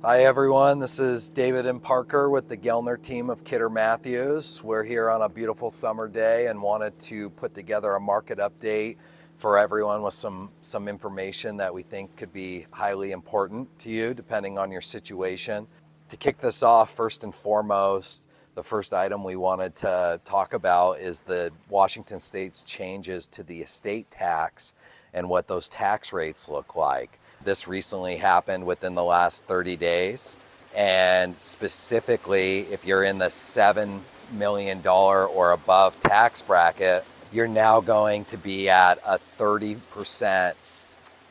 Hi everyone, this is David and Parker with the Gellner Team of Kidder Mathews. We're here on a beautiful summer day and wanted to put together a market update for everyone with some information that we think could be highly important to you depending on your situation. To kick this off, first and foremost, the first item we wanted to talk about is the Washington State's changes to the estate tax and what those tax rates look like. This recently happened within the last 30 days. And specifically, if you're in the $7 million or above tax bracket, you're now going to be at a 30%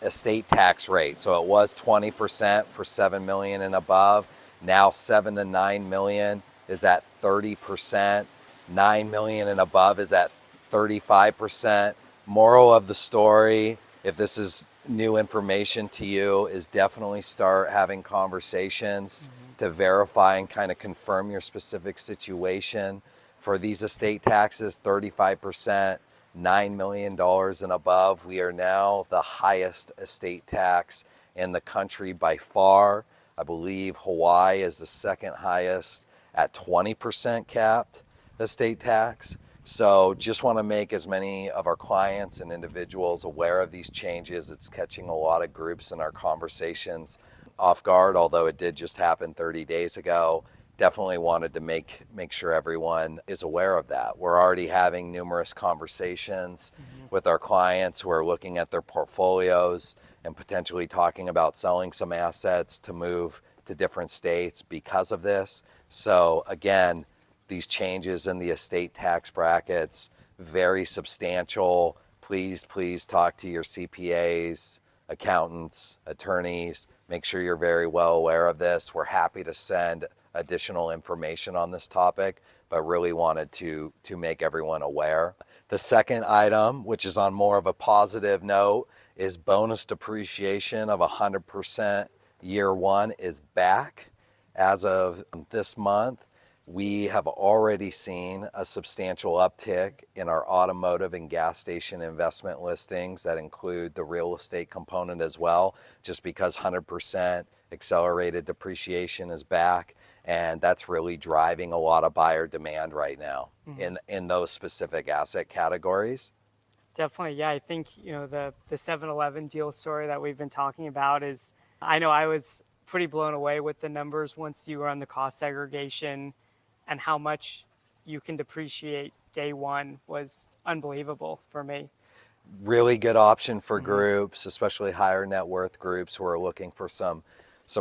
estate tax rate. So it was 20% for 7 million and above. Now 7 to 9 million is at 30%. 9 million and above is at 35%. Moral of the story, if this is new information to you, is definitely start having conversations to verify and kind of confirm your specific situation. For these estate taxes, 35%, $9 million and above, we are now the highest estate tax in the country by far. I believe Hawaii is the second highest at 20% capped estate tax. So just want to make as many of our clients and individuals aware of these changes. It's catching a lot of groups in our conversations off guard, although it did just happen 30 days ago. Definitely wanted to make sure everyone is aware of that. We're already having numerous conversations with our clients who are looking at their portfolios and potentially talking about selling some assets to move to different states because of this. So again, these changes in the estate tax brackets, very substantial. Please talk to your CPAs, accountants, attorneys. Make sure you're very well aware of this. We're happy to send additional information on this topic, but really wanted to make everyone aware. The second item, which is on more of a positive note, is bonus depreciation of 100% year one is back. As of this month, we have already seen a substantial uptick in our automotive and gas station investment listings that include the real estate component as well, just because 100% accelerated depreciation is back. And that's really driving a lot of buyer demand right now in those specific asset categories. Definitely, yeah. I think, the 7-Eleven deal story that we've been talking about is, I know I was pretty blown away with the numbers once you were on the cost segregation, and how much you can depreciate day one was unbelievable for me. Really good option for groups, especially higher net worth groups who are looking for some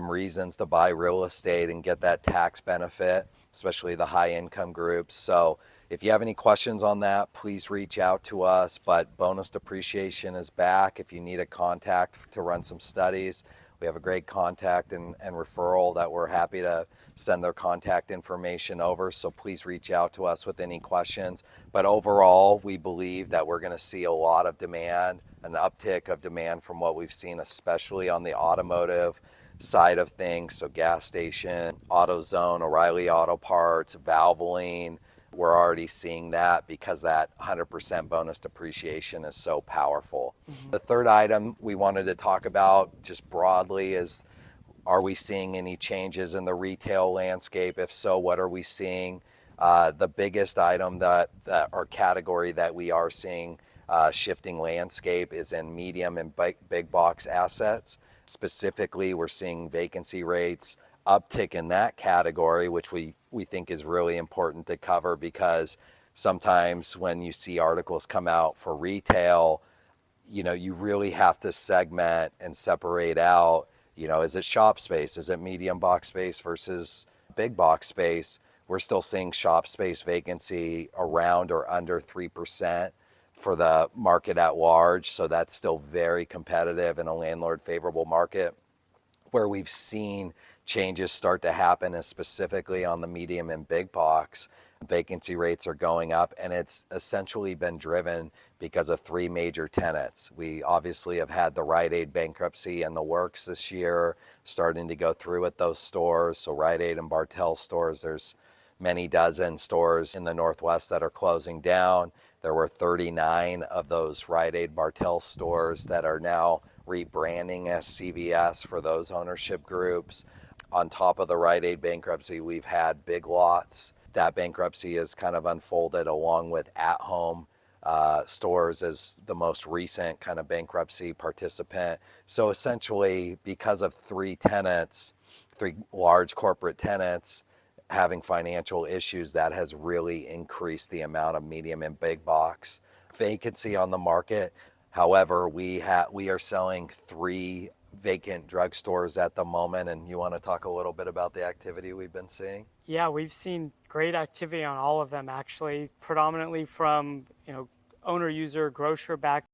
reasons to buy real estate and get that tax benefit, especially the high income groups. So if you have any questions on that, please reach out to us. But bonus depreciation is back. If you need a contact to run some studies, we have a great contact and referral that we're happy to send their contact information over. So please reach out to us with any questions. But overall, we believe that we're going to see a lot of demand, an uptick of demand from what we've seen, especially on the automotive side of things. So gas station, AutoZone, O'Reilly Auto Parts, Valvoline. We're already seeing that because that 100% bonus depreciation is so powerful. The third item we wanted to talk about just broadly is, are we seeing any changes in the retail landscape? If so, what are we seeing? The biggest item or category that we are seeing shifting landscape is in medium and big box assets. Specifically, we're seeing vacancy rates uptick in that category, which we think is really important to cover, because sometimes when you see articles come out for retail, you really have to segment and separate out, is it shop space? Is it medium box space versus big box space? We're still seeing shop space vacancy around or under 3% for the market at large. So that's still very competitive in a landlord favorable market. Where we've seen changes start to happen is specifically on the medium and big box. Vacancy rates are going up, and it's essentially been driven because of three major tenants. We obviously have had the Rite Aid bankruptcy in the works this year, starting to go through at those stores. So Rite Aid and Bartell stores, there's many dozen stores in the Northwest that are closing down. There were 39 of those Rite Aid Bartell stores that are now rebranding as CVS for those ownership groups. On top of the Rite Aid bankruptcy, we've had Big Lots. That bankruptcy is kind of unfolded along with At Home stores as the most recent kind of bankruptcy participant. So essentially, because of three large corporate tenants having financial issues, that has really increased the amount of medium and big box vacancy on the market. However, we are selling 3 vacant drugstores at the moment, and you want to talk a little bit about the activity we've been seeing? Yeah, we've seen great activity on all of them actually, predominantly from owner user grocer back